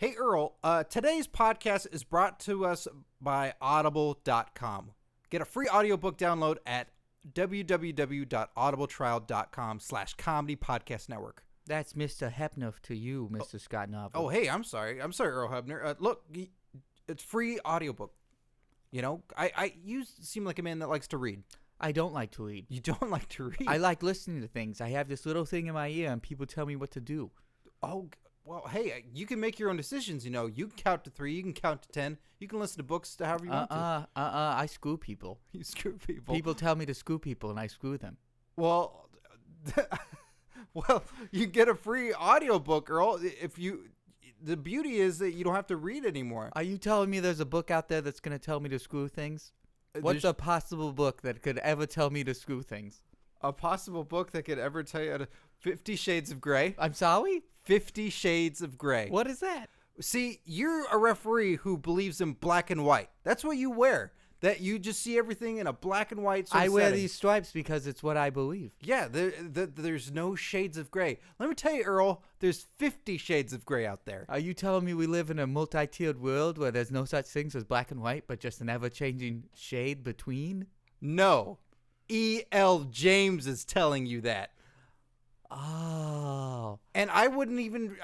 Hey, Earl, today's podcast is brought to us by Audible.com. Get a free audiobook download at www.audibletrial.com/comedy podcast network. That's Mr. Hepner to you, Mr. Scott Novel. Oh, hey, I'm sorry, Earl Hebner. Look, it's free audiobook. You know, you seem like a man that likes to read. I don't like to read. You don't like to read? I like listening to things. I have this little thing in my ear, and people tell me what to do. Oh, well, hey, you can make your own decisions, you know. You can count to 3, you can count to 10. You can listen to books to however you want to. I screw people. You screw people. People tell me to screw people, and I screw them. Well, you get a free audiobook, Earl. The beauty is that you don't have to read anymore. Are you telling me there's a book out there that's going to tell me to screw things? What's a possible book that could ever tell me to screw things? A possible book that could ever tell you 50 Shades of Grey. I'm sorry? 50 Shades of Grey. What is that? See, you're a referee who believes in black and white. That's what you wear. That you just see everything in a black and white sort of I wear setting. these stripes because it's what I believe. Yeah, there's no shades of gray. Let me tell you, Earl, there's 50 shades of gray out there. Are you telling me we live in a multi-tiered world where there's no such things as black and white, but just an ever-changing shade between? No. E.L. James is telling you that. Oh. And I wouldn't even,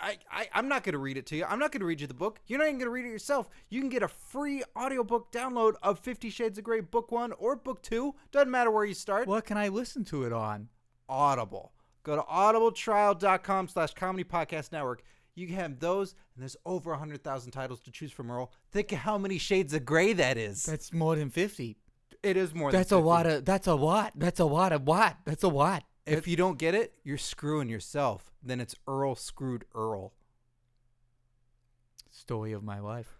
I'm not going to read it to you. I'm not going to read you the book. You're not even going to read it yourself. You can get a free audiobook download of 50 Shades of Grey, Book 1 or Book 2. Doesn't matter where you start. What can I listen to it on? Audible. Go to audibletrial.com/comedy podcast network. You can have those, and there's over 100,000 titles to choose from, Earl. Think of how many shades of gray that is. That's more than 50. It is more than 50. That's a lot. If you don't get it, you're screwing yourself. Then it's Earl screwed Earl. Story of my life.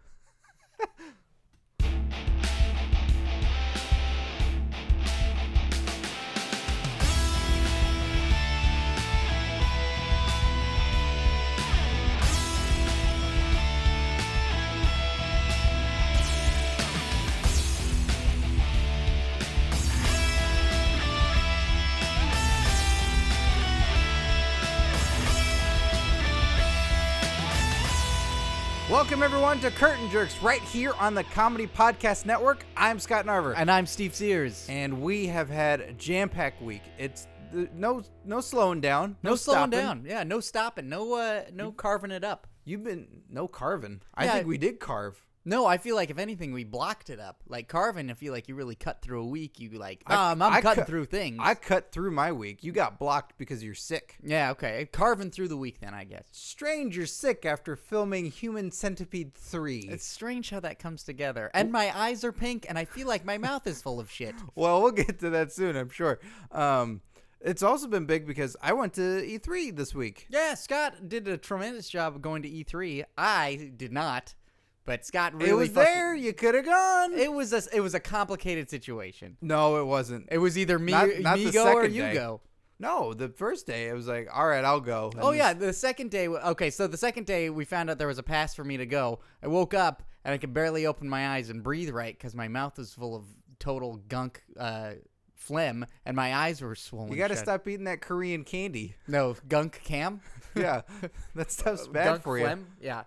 Welcome, everyone, to Curtain Jerks right here on the Comedy Podcast Network. I'm Scott Narver. And I'm Steve Sears. And we have had a jam-packed week. It's no slowing down. No slowing stopping. down. Yeah, no stopping. No carving it up. You've been no carving. I Yeah, think we did carve. No, I feel like if anything, we blocked it up. Like carving, I feel like you really cut through a week. You like, I'm cutting through things. I cut through my week. You got blocked because you're sick. Yeah, okay. Carving through the week then, I guess. Strange you're sick after filming Human Centipede 3. It's strange how that comes together. And my eyes are pink, and I feel like my mouth is full of shit. Well, we'll get to that soon, I'm sure. It's also been big because I went to E3 this week. Yeah, Scott did a tremendous job of going to E3. I did not. But Scott really it was there. You could have gone. It was a complicated situation. No, it wasn't. It was either me the go or second you day. go. No, the first day it was like, all right, I'll go. And yeah, the second day. Okay, so the second day we found out there was a pass for me to go. I woke up and I could barely open my eyes and breathe right because my mouth was full of total gunk phlegm and my eyes were swollen. You got to shut. stop eating that Korean candy. No, gunk cam. Yeah, that stuff's bad gunk for phlegm? you. Yeah.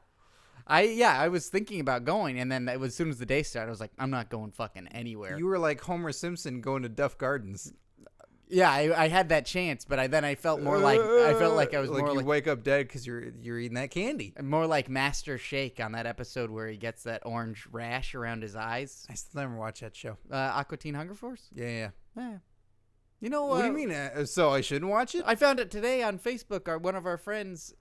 I was thinking about going, and then as soon as the day started, I was like, I'm not going fucking anywhere. You were like Homer Simpson going to Duff Gardens. Yeah, I had that chance, but I felt more like I was like more you like wake up dead because you're eating that candy. more like Master Shake on that episode where he gets that orange rash around his eyes. I still never watched that show. Aqua Teen Hunger Force. Yeah. You know What do you mean? So I shouldn't watch it? I found it today on Facebook. One of our friends,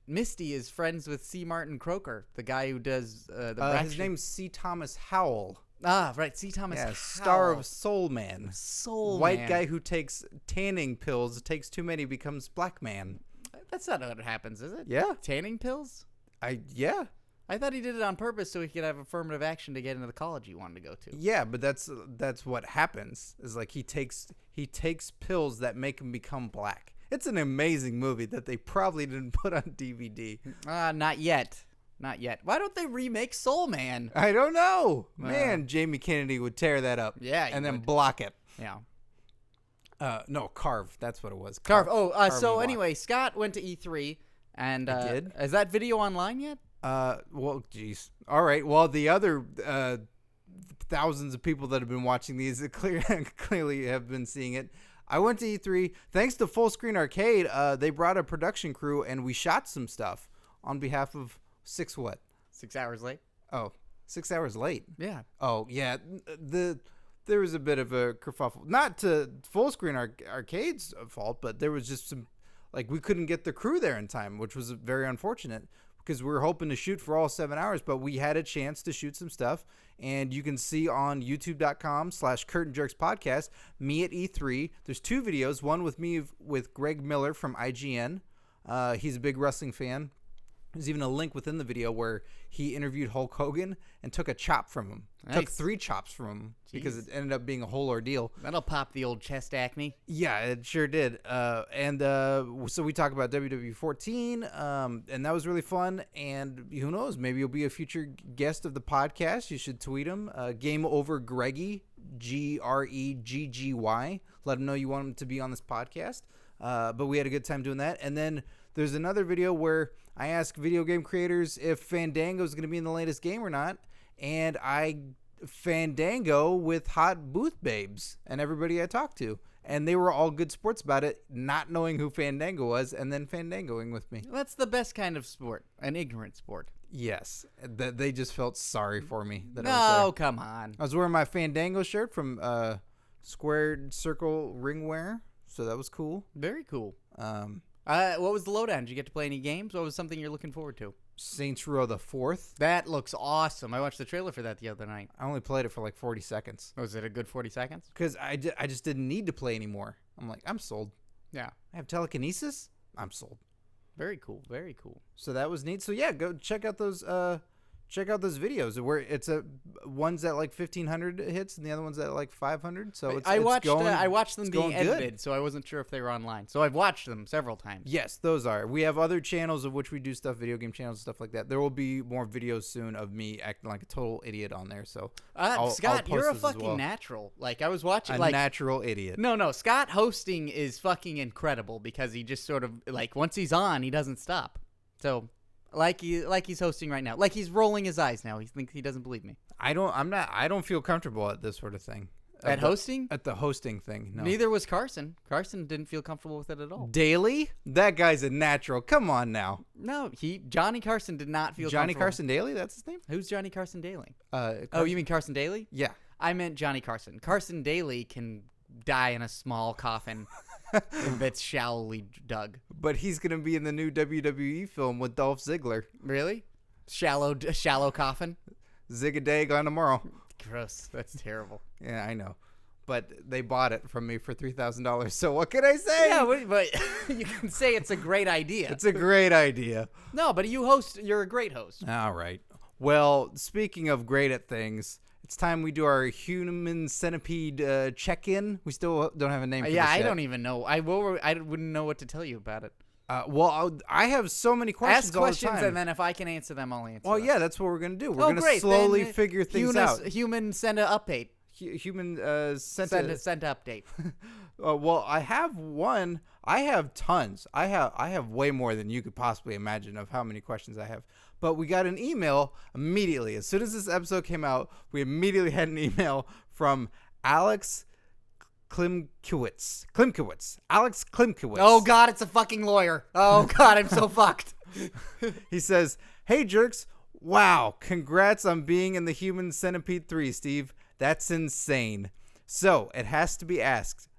Misty, is friends with C. Martin Croker, the guy who does the. His name's C. Thomas Howell. Ah, right, C. Thomas. Yeah, Howell. star of Soul Man. White guy who takes tanning pills, takes too many, becomes black man. That's not what happens, is it? Yeah. Tanning pills? Yeah. I thought he did it on purpose so he could have affirmative action to get into the college he wanted to go to. Yeah, but that's what happens. Is like he takes pills that make him become black. It's an amazing movie that they probably didn't put on DVD. Not yet. Not yet. Why don't they remake Soul Man? I don't know. Man, Jamie Kennedy would tear that up. Yeah, he and then would. block it. Yeah. No, Carve. That's what it was. Carve. Carve So and anyway, Scott went to E3, and I did. Is that video online yet? Well, geez. All right. Well, the other thousands of people that have been watching these clearly have been seeing it. I went to E3. Thanks to Full Screen Arcade, they brought a production crew, and we shot some stuff on behalf of 6 what? 6 hours late. Oh, 6 hours late. Yeah. Oh, yeah. There was a bit of a kerfuffle. Not to Full Screen Arcade's fault, but there was just some, like, we couldn't get the crew there in time, which was very unfortunate because we were hoping to shoot for all 7 hours, but we had a chance to shoot some stuff. And you can see on youtube.com/curtainjerkspodcast, me at E3. There's 2 videos, one with me with Greg Miller from IGN. He's a big wrestling fan. There's even a link within the video where he interviewed Hulk Hogan and took a chop from him. Nice. Took 3 chops from him because it ended up being a whole ordeal. That'll pop the old chest acne. Yeah, it sure did. So we talk about WWE 14, and that was really fun. And who knows, maybe you'll be a future guest of the podcast. You should tweet him. Game Over Greggy, GREGGY. Let him know you want him to be on this podcast. But we had a good time doing that. And then there's another video where I ask video game creators if Fandango is going to be in the latest game or not. And I Fandango with hot booth babes and everybody I talked to. And they were all good sports about it, not knowing who Fandango was, and then Fandangoing with me. That's the best kind of sport, an ignorant sport. Yes. They just felt sorry for me. No, come on. I was wearing my Fandango shirt from Squared Circle Ringwear, so that was cool. Very cool. What was the lowdown? Did you get to play any games? What was something you're looking forward to? Saints Row the 4th. That looks awesome. I watched the trailer for that the other night. I only played it for like 40 seconds. Was it a good 40 seconds? Because I just didn't need to play anymore. I'm like, I'm sold. Yeah. I have telekinesis? I'm sold. Very cool. Very cool. So that was neat. So yeah, go check out those videos where it's one's at like 1,500 hits and the other one's at like 500. So I watched them being edited, so I wasn't sure if they were online. So I've watched them several times. Yes, those are. We have other channels of which we do stuff, video game channels and stuff like that. There will be more videos soon of me acting like a total idiot on there. So Scott, you're a fucking natural. Like I was watching a natural idiot. No, Scott hosting is fucking incredible because he just sort of like once he's on, he doesn't stop. So. Like he's hosting right now. Like he's rolling his eyes now. He thinks he doesn't believe me. I don't feel comfortable at this sort of thing. Hosting? At the hosting thing. No. Neither was Carson. Carson didn't feel comfortable with it at all. Daly? That guy's a natural. Come on now. No, Johnny Carson did not feel Johnny comfortable. Carson Daly? That's his name? Who's Johnny Carson Daly? Oh, you mean Carson Daly? Yeah. I meant Johnny Carson. Carson Daly can die in a small coffin that's shallowly dug. But he's going to be in the new WWE film with Dolph Ziggler. Really? Shallow coffin? Zig-a-day gone tomorrow. Gross. That's terrible. Yeah, I know. But they bought it from me for $3,000. So what can I say? Yeah, but you can say it's a great idea. It's a great idea. No, but you're a great host. All right. Well, speaking of great at things, it's time we do our Human Centipede check-in. We still don't have a name for this yet. I don't even know. I wouldn't know what to tell you about it. Well, I have so many questions all the time. And then if I can answer them, I'll answer them. Yeah, that's what we're going to do. We're going to slowly figure things out. Human send an update. Human send update. Well, I have one. I have tons. I have way more than you could possibly imagine of how many questions I have. But we got an email immediately. As soon as this episode came out, we immediately had an email from Alex Klimkiewicz. Alex Klimkiewicz. Oh, God, it's a fucking lawyer. Oh, God, I'm so fucked. He says, "Hey, jerks. Wow, congrats on being in the Human Centipede 3, Steve. That's insane. So, it has to be asked.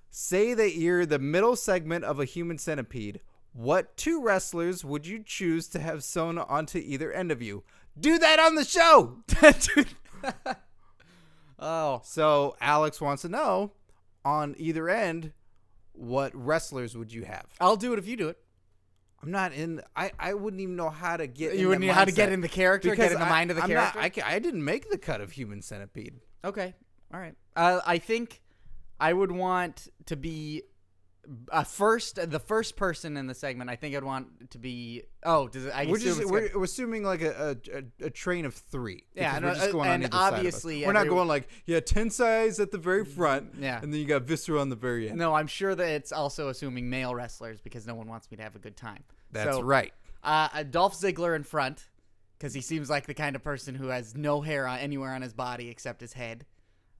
Say that you're the middle segment of a Human Centipede. What 2 wrestlers would you choose to have sewn onto either end of you? Do that on the show!" Oh. So, Alex wants to know, on either end, what wrestlers would you have? I'll do it if you do it. I'm not in. I wouldn't even know how to get. You wouldn't know how to get in the character, get in the mind of the character. I didn't make the cut of Human Centipede. Okay, all right. I think I would want to be the first person in the segment. I think I'd want to be. Oh, does it? We're assuming like a train of 3. Yeah, we're just going on either obviously side of us. We're not going like Tensai's at the very front. Yeah, and then you got Viscera on the very end. No, I'm sure that it's also assuming male wrestlers because no one wants me to have a good time. That's right. Dolph Ziggler in front, because he seems like the kind of person who has no hair anywhere on his body except his head.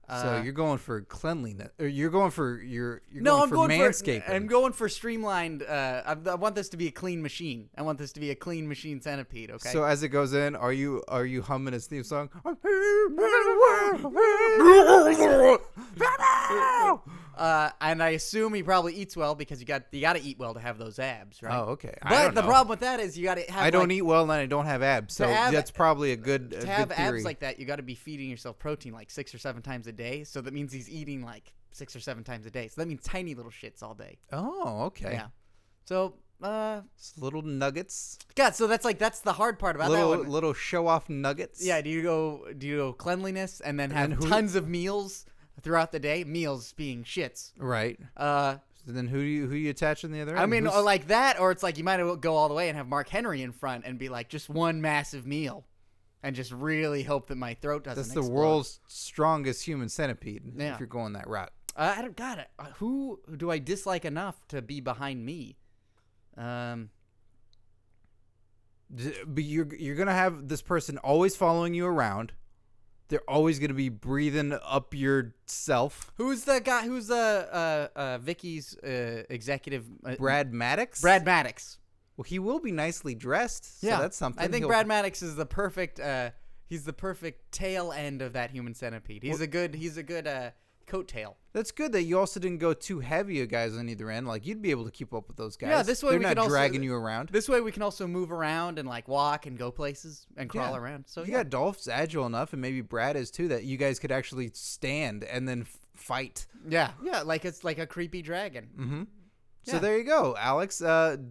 So you're going for cleanliness, or you're going for I'm going manscaping. I'm going for streamlined. I want this to be a clean machine. I want this to be a clean machine centipede. Okay. So as it goes in, are you humming his theme song? And I assume he probably eats well because you got to eat well to have those abs, right? Oh, okay. But the problem with that is you got to have. I don't eat well and I don't have abs, so that's probably a good to have good theory. abs like that. You got to be feeding yourself protein like 6 or 7 times a day. So that means he's eating like 6 or 7 times a day. So that means tiny little shits all day. Oh, okay. Yeah. So Just little nuggets. God, so that's the hard part about that one. Little show off nuggets. Yeah. Do you go cleanliness and then have tons of meals throughout the day? Meals being shits. Right. So then who you attach on the other end? I mean, like that, or it's like you might go all the way and have Mark Henry in front and be like just one massive meal, and just really hope that my throat doesn't. That's explode. the world's strongest human centipede. Yeah. If you're going that route. I don't got it. Who do I dislike enough to be behind me? But you're gonna have this person always following you around. They're always gonna be breathing up yourself. Who's the guy? Who's the Vicky's executive? Brad Maddox. Brad Maddox. Well, he will be nicely dressed. So Yeah, that's something. I think Brad Maddox is the perfect. He's the perfect tail end of that human centipede. He's a good coattail. That's good that you also didn't go too heavy of guys on either end. Like you'd be able to keep up with those guys. Yeah, this way they're we not can dragging you around. This way we can also move around and like walk and go places and crawl Yeah. around. So you got Dolph's agile enough, and maybe Brad is too, that you guys could actually stand and then fight. yeah, like it's like a creepy dragon. Mm-hmm. Yeah. So there you go, Alex.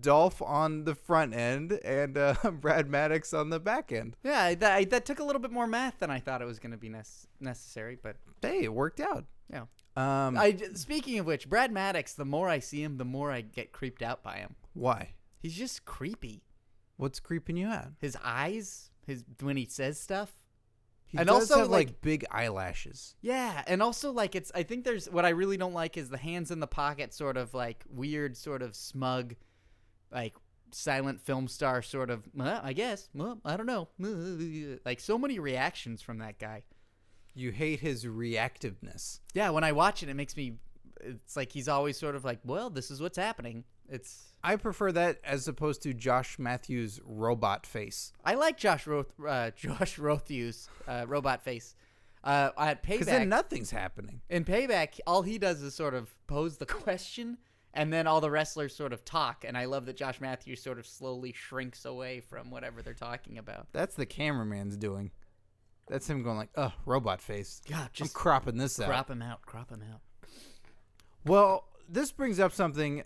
Dolph on the front end and Brad Maddox on the back end. Yeah, that took a little bit more math than I thought it was going to be necessary, but Hey, it worked out. yeah. Speaking of which, Brad Maddox, the more I see him, the more I get creeped out by him. Why? He's just creepy. What's creeping you out? His eyes, when he says stuff. He And does also, have like big eyelashes. Yeah, and also like I think there's what I really don't like is the hands in the pocket sort of like weird sort of smug like silent film star sort of I guess. Well, I don't know. Like so many reactions from that guy. You hate his reactiveness. Yeah, when I watch it makes me it's like he's always sort of like, well, this is what's happening. I prefer that as opposed to Josh Matthews' robot face. I like Josh Rothew's robot face. At Payback, because then nothing's happening. In Payback, all he does is sort of pose the question, and then all the wrestlers sort of talk. And I love that Josh Matthews sort of slowly shrinks away from whatever they're talking about. That's the cameraman's doing. That's him going like, robot face. God, I'm cropping this out. Crop him out. Well, this brings up something.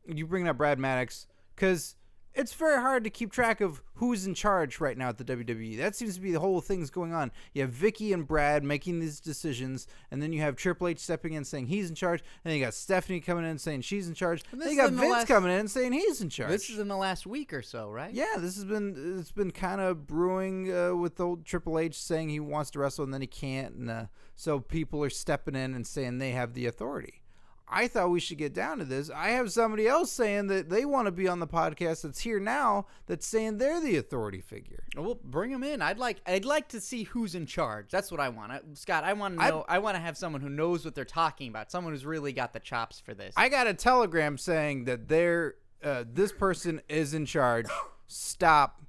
You bring up Brad Maddox because it's very hard to keep track of who's in charge right now at the WWE. That seems to be the whole thing's going on. You have Vicky and Brad making these decisions, and then you have Triple H stepping in saying he's in charge, and then you got Stephanie coming in saying she's in charge, and then you got Vince coming in saying he's in charge. This is in the last week or so, right? Yeah, it's been kind of brewing with old Triple H saying he wants to wrestle and then he can't, and so people are stepping in and saying they have the authority. I thought we should get down to this. I have somebody else saying that they want to be on the podcast that's here now that's saying they're the authority figure. Well, bring them in. I'd like to see who's in charge. That's what I want. Scott, I want to know. I want to have someone who knows what they're talking about. Someone who's really got the chops for this. I got a telegram saying that this person is in charge. Stop.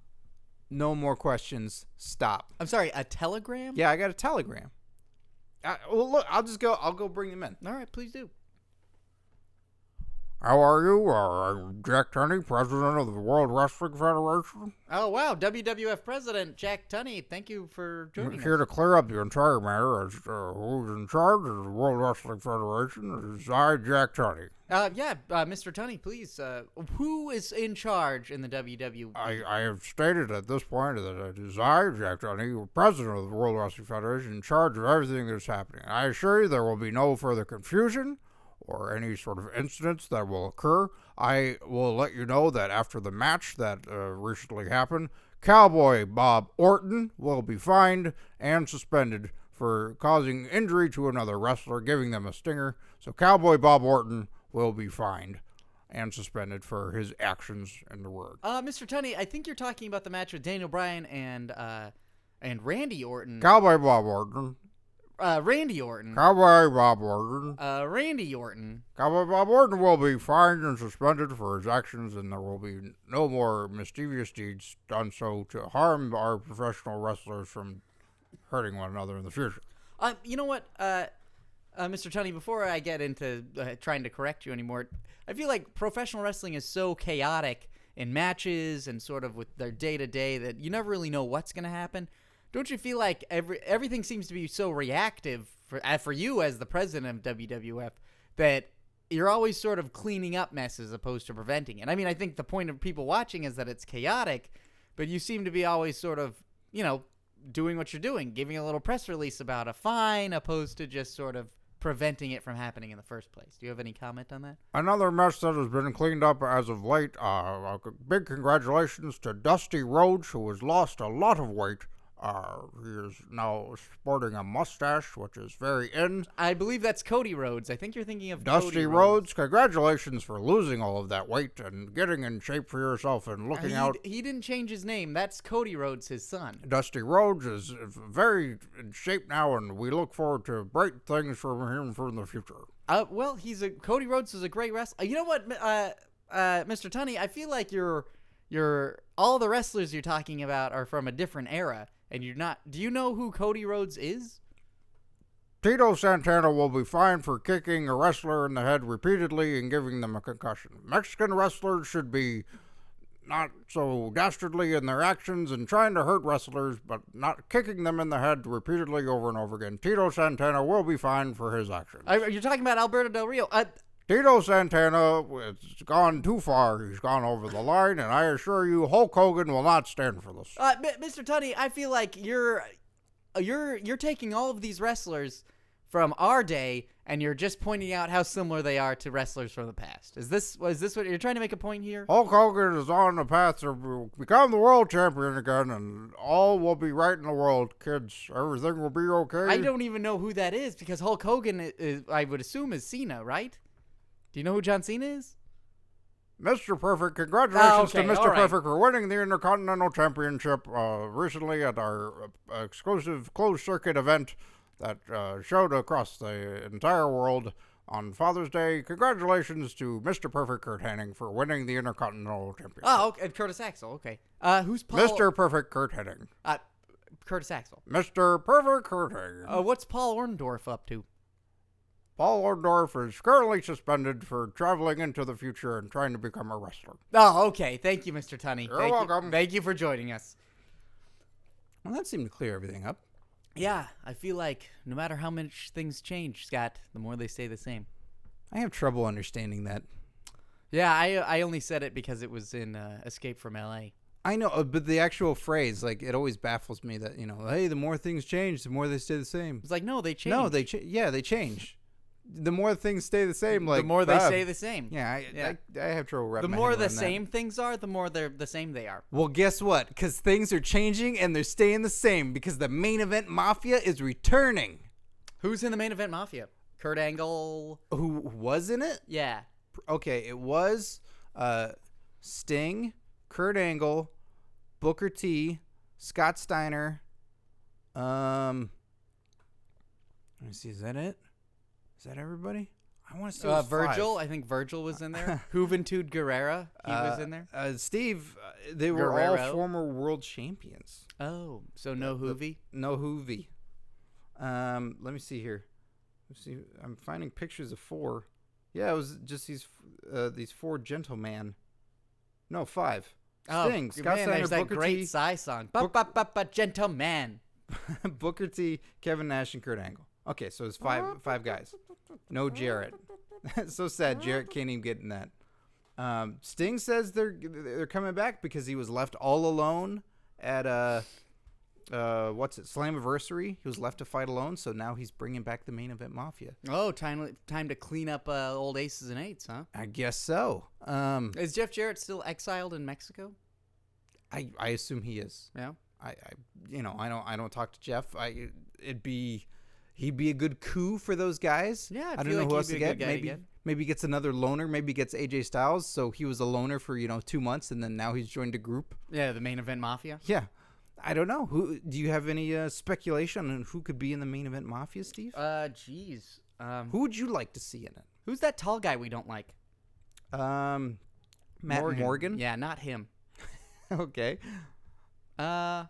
No more questions. Stop. I'm sorry, a telegram? Yeah, I got a telegram. Well, look, I'll go bring them in. All right, please do. How are you? I'm Jack Tunney, President of the World Wrestling Federation. Oh, wow. WWF President Jack Tunney. Thank you for joining us. Here to clear up the entire matter as who's in charge of the World Wrestling Federation is I, Jack Tunney. Mr. Tunney, please. Who is in charge in the WWE? I have stated at this point that it is I, Jack Tunney, President of the World Wrestling Federation, in charge of everything that's happening. I assure you there will be no further confusion or any sort of incidents that will occur. I will let you know that after the match that recently happened, Cowboy Bob Orton will be fined and suspended for causing injury to another wrestler, giving them a stinger. So Cowboy Bob Orton will be fined. and suspended for his actions in the ring. Mr. Tunney, I think you're talking about the match with Daniel Bryan and Randy Orton. Cowboy Bob Orton. Randy Orton. Cowboy Bob Orton. Randy Orton. Cowboy Bob Orton will be fined and suspended for his actions, and there will be no more mischievous deeds done so to harm our professional wrestlers from hurting one another in the future. You know what, Mr. Tunney, before I get into trying to correct you anymore, I feel like professional wrestling is so chaotic in matches and sort of with their day-to-day that you never really know what's going to happen. Don't you feel like everything seems to be so reactive for you as the president of WWF that you're always sort of cleaning up mess as opposed to preventing it? I mean, I think the point of people watching is that it's chaotic, but you seem to be always sort of, doing what you're doing, giving a little press release about a fine opposed to just sort of preventing it from happening in the first place. Do you have any comment on that? Another mess that has been cleaned up as of late. Big congratulations to Dusty Rhodes, who has lost a lot of weight. He is now sporting a mustache, which is very in. I believe that's Cody Rhodes. I think you're thinking of Dusty Cody Rhodes. Congratulations for losing all of that weight and getting in shape for yourself and looking out. He didn't change his name. That's Cody Rhodes, his son. Dusty Rhodes is very in shape now, and we look forward to bright things from him for the future. Well, Cody Rhodes is a great wrestler. You know what, Mr. Tunney? I feel like you're all the wrestlers you're talking about are from a different era. And you're not. Do you know who Cody Rhodes is? Tito Santana will be fined for kicking a wrestler in the head repeatedly and giving them a concussion. Mexican wrestlers should be not so dastardly in their actions and trying to hurt wrestlers, but not kicking them in the head repeatedly over and over again. Tito Santana will be fined for his actions. You're talking about Alberto Del Rio. Tito Santana has gone too far. He's gone over the line, and I assure you, Hulk Hogan will not stand for this. Mr. Tunney, I feel like you're taking all of these wrestlers from our day, and you're just pointing out how similar they are to wrestlers from the past. Is this what you're trying to make a point here? Hulk Hogan is on the path to become the world champion again, and all will be right in the world, kids. Everything will be okay. I don't even know who that is because Hulk Hogan is, I would assume, is Cena, right? Do you know who John Cena is? Mr. Perfect, congratulations to Mr. Right. Perfect for winning the Intercontinental Championship recently at our exclusive closed circuit event that showed across the entire world on Father's Day. Congratulations to Mr. Perfect Kurt Hennig for winning the Intercontinental Championship. Oh, okay. Curtis Axel. Okay. Who's Paul? Mr. Perfect Kurt Hennig. Curtis Axel. Mr. Perfect Kurt Hennig. What's Paul Orndorff up to? Paul Orndorff is currently suspended for traveling into the future and trying to become a wrestler. Oh, okay. Thank you, Mr. Tunney. You're welcome. Thank you for joining us. Well, that seemed to clear everything up. Yeah, I feel like no matter how much things change, Scott, the more they stay the same. I have trouble understanding that. Yeah, I only said it because it was in Escape from L.A. I know, but the actual phrase, like, it always baffles me that, hey, the more things change, the more they stay the same. It's like, no, they change. No, they change. The more things stay the same, like the more they stay the same. Yeah, I have trouble wrapping the my more head the around same things are, the more they're the same they are. Well, guess what? Because things are changing and they're staying the same because the Main Event Mafia is returning. Who's in the Main Event Mafia? Kurt Angle. Who was in it? Yeah. Okay, it was Sting, Kurt Angle, Booker T, Scott Steiner. Let me see, is that it? Is that everybody? I want to say Virgil. 5. I think Virgil was in there. Juventud Guerrera. He was in there. Steve, they were Guerrero. all former world champions. Oh, so no Hoovy? No Hoovy. Let me see here. Let's see. I'm finding pictures of 4. Yeah, it was just these 4 gentlemen. No, 5. Sting, Scott man, Steiner, there's that Booker great T, Psy song. Gentleman. Booker T, Kevin Nash, and Kurt Angle. Okay, so it's 5 guys. No Jarrett. So sad. Jarrett can't even get in that. Sting says they're coming back because he was left all alone at Slammiversary. He was left to fight alone, so now he's bringing back the Main Event Mafia. Oh, time to clean up old aces and eights, huh? I guess so. Is Jeff Jarrett still exiled in Mexico? I assume he is. Yeah. I don't talk to Jeff. He'd be a good coup for those guys. Yeah, I don't feel know like who he'd else be to a get. good guy to get. Maybe gets another loner. Maybe gets AJ Styles. So he was a loner for 2 months, and then now he's joined a group. Yeah, the Main Event Mafia. Yeah, I don't know. Who do you have any speculation on who could be in the Main Event Mafia, Steve? Jeez. Who would you like to see in it? Who's that tall guy we don't like? Matt Morgan. Yeah, not him. Okay. Rob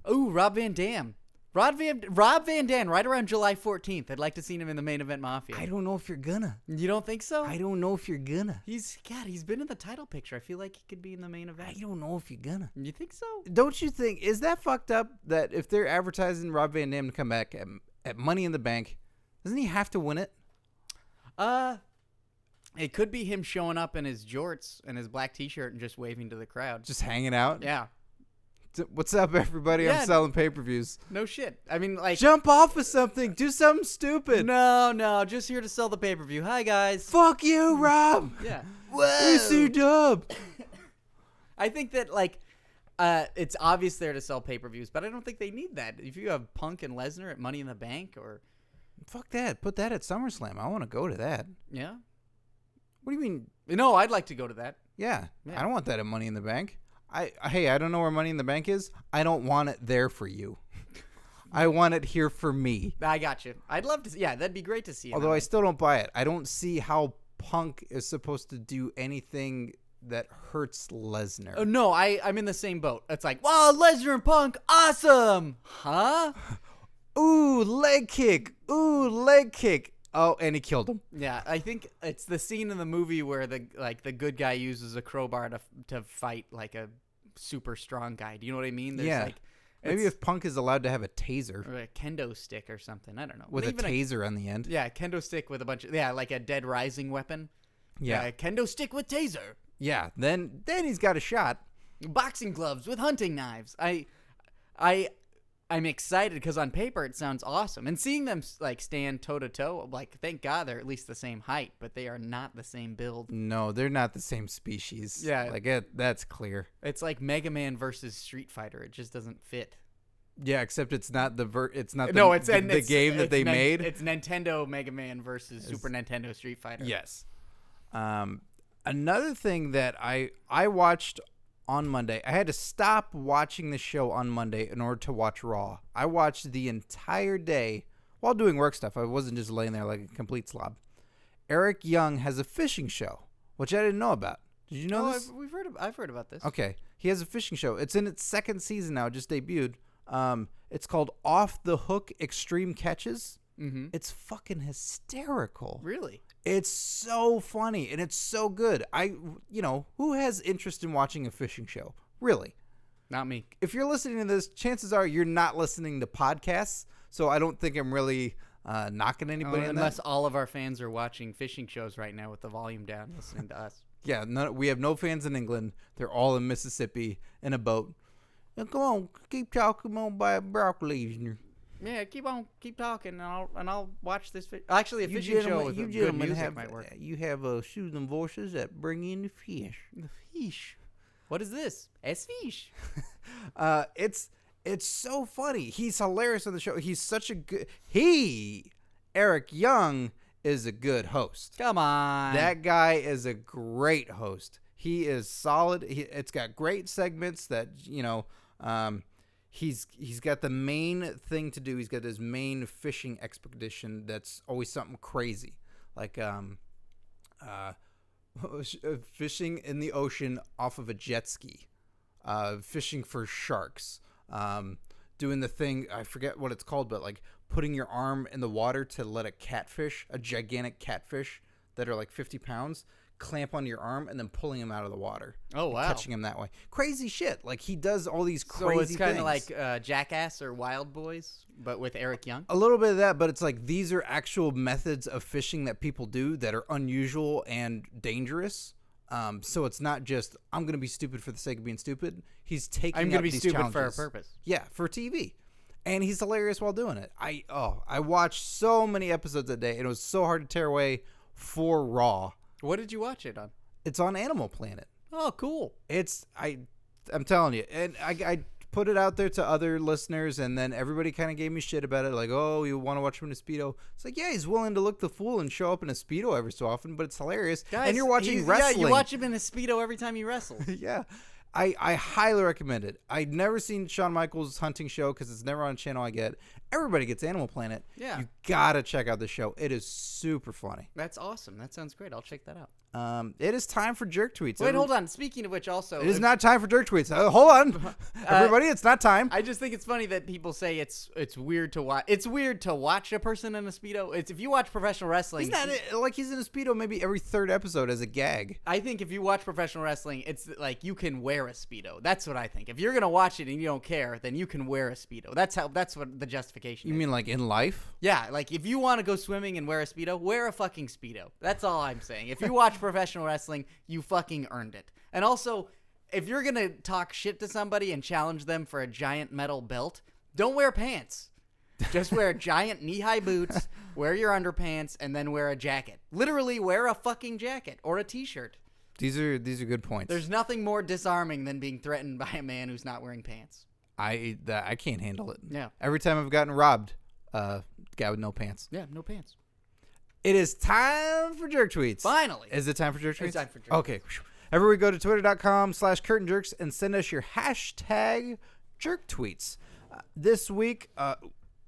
Van Dam. Rob Van Dam, right around July 14th. I'd like to see him in the Main Event Mafia. I don't know if you're gonna. You don't think so? I don't know if you're gonna. He's been in the title picture. I feel like he could be in the main event. I don't know if you're gonna. You think so? Don't you think? Is that fucked up that if they're advertising Rob Van Dam to come back at Money in the Bank, doesn't he have to win it? It could be him showing up in his jorts and his black T-shirt and just waving to the crowd. Just hanging out? Yeah. What's up, everybody? Yeah. I'm selling pay-per-views. No shit. I mean, like... Jump off of something. Do something stupid. No. Just here to sell the pay-per-view. Hi, guys. Fuck you, Rob. Yeah. Whoa. EC-Dub. I think that, like, it's obvious there to sell pay-per-views, but I don't think they need that. If you have Punk and Lesnar at Money in the Bank or... Fuck that. Put that at SummerSlam. I want to go to that. Yeah? What do you mean? No, I'd like to go to that. Yeah. I don't want that at Money in the Bank. Hey, I don't know where Money in the Bank is. I don't want it there for you. I want it here for me. I got you. I'd love to see. Yeah, that'd be great to see. Although I still don't buy it. I don't see how Punk is supposed to do anything that hurts Lesnar. Oh, no, I'm in the same boat. It's like, wow, Lesnar and Punk, awesome. Huh? Ooh, leg kick. Ooh, leg kick. Oh, and he killed him. Yeah, I think it's the scene in the movie where the good guy uses a crowbar to fight like a super strong guy. Do you know what I mean? There's yeah. Like, maybe if Punk is allowed to have a taser. Or a kendo stick or something. I don't know. With a taser on the end. Yeah, a kendo stick with a bunch of... Yeah, like a Dead Rising weapon. Yeah. Kendo stick with taser. Yeah, then he's got a shot. Boxing gloves with hunting knives. I'm excited because on paper it sounds awesome. And seeing them like stand toe to toe, like thank God they're at least the same height, but they are not the same build. No, they're not the same species. Yeah. Like that's clear. It's like Mega Man versus Street Fighter. It just doesn't fit. Yeah, except it's not the the game that they made. It's Nintendo Mega Man versus Super Nintendo Street Fighter. Yes. Another thing that I watched on Monday, I had to stop watching the show on Monday in order to watch Raw. I watched the entire day while doing work stuff. I wasn't just laying there like a complete slob. Eric Young has a fishing show, which I didn't know about. Did you know this? I've heard about this. Okay. He has a fishing show. It's in its second season now. It just debuted. It's called Off the Hook Extreme Catches. Mm-hmm. It's fucking hysterical. Really? It's so funny and it's so good. Who has interest in watching a fishing show? Really? Not me. If you're listening to this, chances are you're not listening to podcasts. So I don't think I'm really knocking anybody on unless that. all of our fans are watching fishing shows right now with the volume down, listening to us. Yeah, we have no fans in England. They're all in Mississippi in a boat. Now, come on, keep talking on by Brock Lesnar. Yeah, keep talking, and I'll watch this. Actually, a fishing show with good music might work. You have soothing voices that bring in the fish. The fish. What is this? Es fish. It's so funny. He's hilarious on the show. He's such a good. Eric Young is a good host. Come on, that guy is a great host. He is solid. It's got great segments that He's got the main thing to do. He's got his main fishing expedition that's always something crazy, like fishing in the ocean off of a jet ski, fishing for sharks, doing the thing, I forget what it's called, but like putting your arm in the water to let a gigantic catfish that are like 50 pounds, clamp on your arm and then pulling him out of the water. Oh, wow. Catching him that way. Crazy shit. Like he does all these crazy things. So it's kind of like Jackass or Wild Boys, but with Eric Young? A little bit of that, but it's like these are actual methods of fishing that people do that are unusual and dangerous. So it's not just, I'm going to be stupid for the sake of being stupid. He's taking I'm going to be these stupid challenges. for a purpose. Yeah, for TV. And he's hilarious while doing it. I watched so many episodes a day, and it was so hard to tear away for Raw. What did you watch it on? It's on Animal Planet. Oh, cool. I'm telling you, and I put it out there to other listeners, and then everybody kind of gave me shit about it. Like, oh, you want to watch him in a Speedo? It's like, yeah, he's willing to look the fool and show up in a Speedo every so often, but it's hilarious. Guys, and you're watching wrestling. Yeah, you watch him in a Speedo every time he wrestles. Yeah. I highly recommend it. I've never seen Shawn Michaels' hunting show because it's never on a channel I get. Everybody gets Animal Planet. Yeah. You got to check out the show. It is super funny. That's awesome. That sounds great. I'll check that out. It is time for jerk tweets. Wait, hold on. Speaking of which, also... It is not time for jerk tweets. Hold on. Everybody, it's not time. I just think it's funny that people say it's weird to watch. It's weird to watch a person in a Speedo. It's if you watch professional wrestling... He's not like he's in a Speedo maybe every third episode as a gag. I think if you watch professional wrestling, it's like you can wear a Speedo. That's what I think. If you're going to watch it and you don't care, then you can wear a Speedo. That's what the justification is. You mean like in life? Yeah, like if you want to go swimming and wear a Speedo, wear a fucking Speedo. That's all I'm saying. If you watch professional wrestling, you fucking earned it. And also, if you're going to talk shit to somebody and challenge them for a giant metal belt, don't wear pants. Just wear giant knee-high boots, wear your underpants, and then wear a jacket. Literally wear a fucking jacket or a t-shirt. These are good points. There's nothing more disarming than being threatened by a man who's not wearing pants. I can't handle it. Yeah. Every time I've gotten robbed, guy with no pants. Yeah, no pants. It is time for jerk tweets. Finally. Is it time for jerk tweets? It's time for jerk Okay. Everybody go to twitter.com/curtainjerks and send us your hashtag jerk tweets. This week,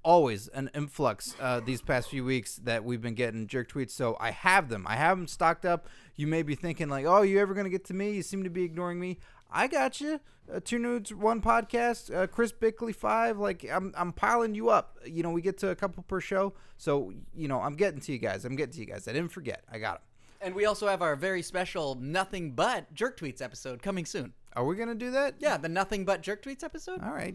always an influx these past few weeks that we've been getting jerk tweets. So I have them. I have them stocked up. You may be thinking like, oh, you ever going to get to me? You seem to be ignoring me. I got you. Two Nudes, One Podcast, Chris Bickley 5. Like, I'm piling you up. You know, we get to a couple per show. So, you know, I'm getting to you guys. I didn't forget. I got them. And we also have our very special Nothing But Jerk Tweets episode coming soon. Are we going to do that? Yeah, the Nothing But Jerk Tweets episode. All right.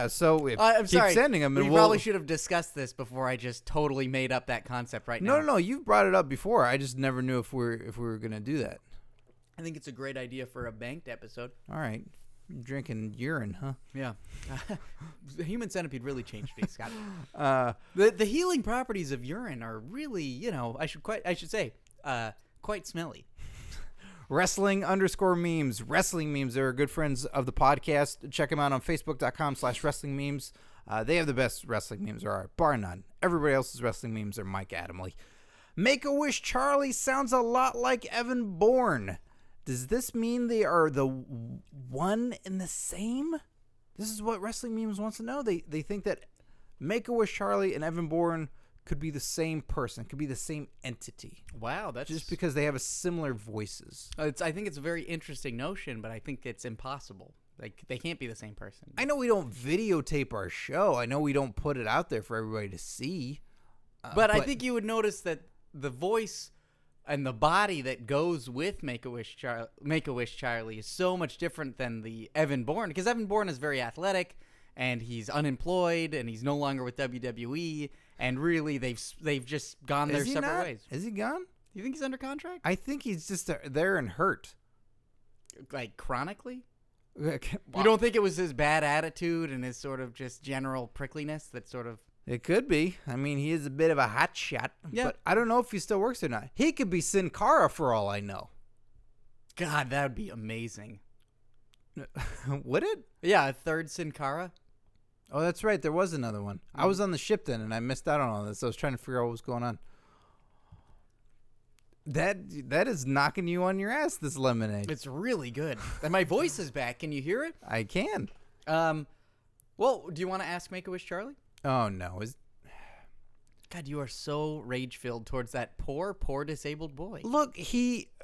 So if I'm sorry. keep sending them. We probably should have discussed this before I just totally made up that concept right now. No. You've brought it up before. I just never knew if we were going to do that. I think it's a great idea for a banked episode. All right. Drinking urine, huh? Yeah. The Human Centipede really changed me, Scott. The healing properties of urine are really, you know, I should say, quite smelly. Wrestling_memes. Wrestling memes are good friends of the podcast. Check them out on Facebook.com/wrestling memes. They have the best wrestling memes, bar none. Everybody else's wrestling memes are Mike Adamley. Make-A-Wish Charlie sounds a lot like Evan Bourne. Does this mean they are the one and the same? This is what wrestling memes wants to know. They think that Make-A-Wish Charlie and Evan Bourne could be the same person, could be the same entity. Wow, that's just because they have a similar voices. I think it's a very interesting notion, but I think it's impossible. Like, they can't be the same person. I know we don't videotape our show. I know we don't put it out there for everybody to see. But I think you would notice that the voice and the body that goes with Make-A-Wish Charlie is so much different than the Evan Bourne, because Evan Bourne is very athletic, and he's unemployed, and he's no longer with WWE, and really they've just gone their separate ways. Is he gone? Do you think he's under contract? I think he's just there and hurt. Like, chronically? Wow. You don't think it was his bad attitude and his sort of just general prickliness that sort of... It could be. I mean, he is a bit of a hot shot. Yeah. But I don't know if he still works or not. He could be Sin Cara for all I know. God, that would be amazing. Would it? Yeah, a third Sin Cara. Oh, that's right. There was another one. I was on the ship then, and I missed out on all this. I was trying to figure out what was going on. That is knocking you on your ass, this lemonade. It's really good. And my voice is back. Can you hear it? I can. Well, do you want to ask Make-A-Wish Charlie? Oh, no. God, you are so rage-filled towards that poor disabled boy. Look,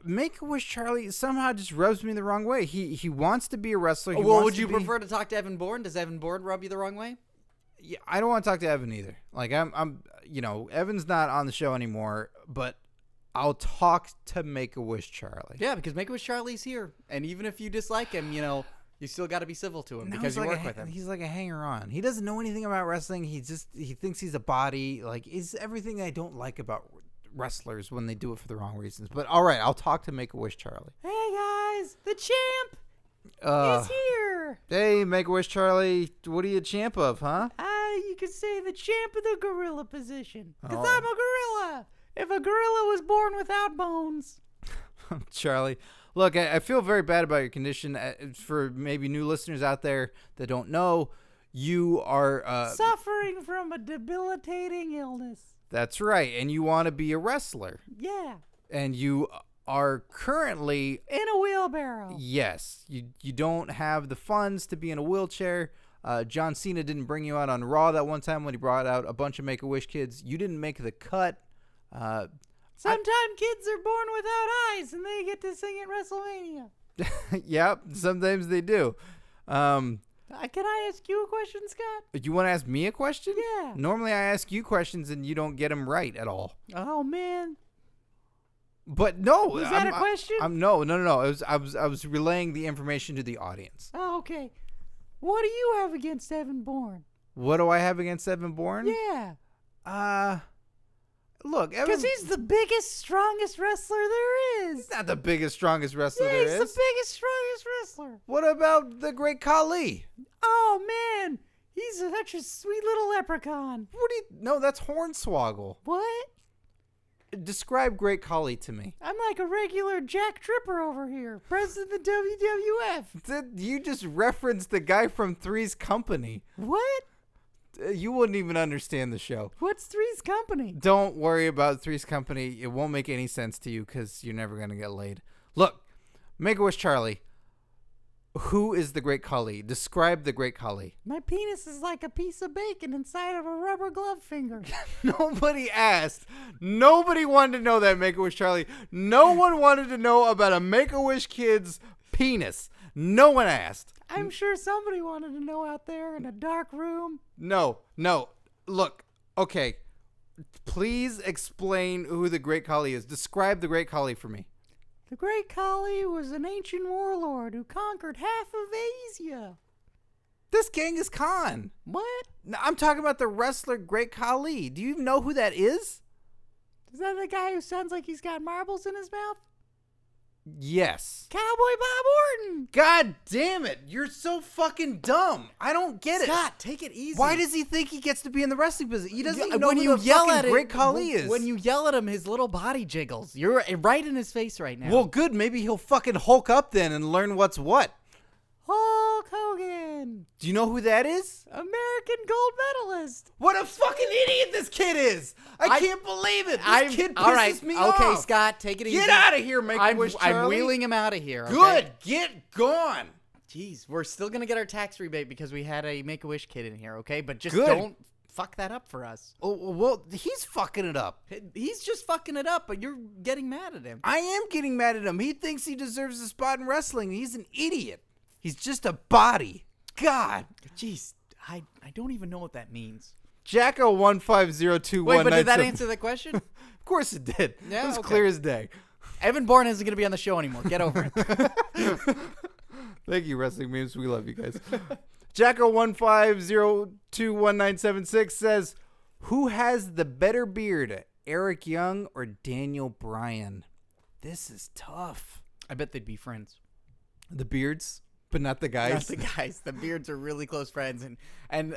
Make-A-Wish Charlie somehow just rubs me the wrong way. He wants to be a wrestler. Well, would you prefer to talk to Evan Bourne? Does Evan Bourne rub you the wrong way? Yeah, I don't want to talk to Evan either. Like, I'm Evan's not on the show anymore, but I'll talk to Make-A-Wish Charlie. Yeah, because Make-A-Wish Charlie's here. And even if you dislike him, you still got to be civil to him because you work with him. He's like a hanger-on. He doesn't know anything about wrestling. He thinks he's a body. Like, is everything I don't like about wrestlers when they do it for the wrong reasons. But all right, I'll talk to Make-A-Wish Charlie. Hey guys, the champ is here. Hey, Make-A-Wish Charlie, what are you a champ of, huh? You could say the champ of the gorilla position. Because I'm a gorilla. If a gorilla was born without bones. Charlie, Look, I feel very bad about your condition. For maybe new listeners out there that don't know, you are suffering from a debilitating illness. That's right, and you want to be a wrestler. Yeah. And you are currently in a wheelbarrow. Yes, you don't have the funds to be in a wheelchair. John Cena didn't bring you out on Raw that one time when he brought out a bunch of Make-A-Wish kids. You didn't make the cut. Sometimes kids are born without eyes and they get to sing at WrestleMania. Yep, sometimes they do. Can I ask you a question, Scott? You want to ask me a question? Yeah. Normally I ask you questions and you don't get them right at all. Oh, man. But no. Was that a question? No. I was relaying the information to the audience. Oh, okay. What do you have against Evan Bourne? What do I have against Evan Bourne? Yeah. Look, because he's the biggest, strongest wrestler there is. He's not the biggest, strongest wrestler there is. He's the biggest, strongest wrestler. What about the Great Khali? Oh, man. He's such a sweet little leprechaun. No, that's Hornswoggle. What? Describe Great Khali to me. I'm like a regular Jack Tripper over here, president of the WWF. You just referenced the guy from Three's Company. What? You wouldn't even understand the show. What's Three's Company? Don't worry about Three's Company. It won't make any sense to you because you're never going to get laid. Look, Make-A-Wish Charlie, who is the Great Khali? Describe the Great Khali. My penis is like a piece of bacon inside of a rubber glove finger. Nobody asked. Nobody wanted to know that, Make-A-Wish Charlie. No one wanted to know about a Make-A-Wish kid's penis. No one asked. I'm sure somebody wanted to know out there in a dark room. No. Look, okay. Please explain who the Great Khali is. Describe the Great Khali for me. The Great Khali was an ancient warlord who conquered half of Asia. This Genghis Khan. What? No, I'm talking about the wrestler Great Khali. Do you even know who that is? Is that the guy who sounds like he's got marbles in his mouth? Yes. Cowboy Bob Orton. God damn it. You're so fucking dumb. I don't get it. Scott, take it easy. Why does he think he gets to be in the wrestling business? He doesn't even know when who you the yell fucking at Great Khali is. When you yell at him, his little body jiggles. You're right in his face right now. Well, good. Maybe he'll fucking Hulk up then and learn what's what. Hulk Hogan. Do you know who that is? American gold medalist. What a fucking idiot this kid is. I can't believe it. This kid pisses me off. Okay, Scott, take it easy. Get out of here, Make-A-Wish Charlie. I'm wheeling him out of here. Okay? Good. Get gone. Jeez, we're still going to get our tax rebate because we had a Make-A-Wish kid in here, okay? But just Good. don't fuck that up for us. Oh, well, he's fucking it up. He's just fucking it up, but you're getting mad at him. I am getting mad at him. He thinks he deserves a spot in wrestling. He's an idiot. He's just a body. God. Jeez, I don't even know what that means. Jacko150219. Wait, but did that answer the question? Of course it did. Yeah, it was okay. clear as day. Evan Bourne isn't going to be on the show anymore. Get over it. Thank you, Wrestling Memes. We love you guys. Jacko15021976 says, who has the better beard, Eric Young or Daniel Bryan? This is tough. I bet they'd be friends. The beards, but not the guys. Not the guys. The beards are really close friends. And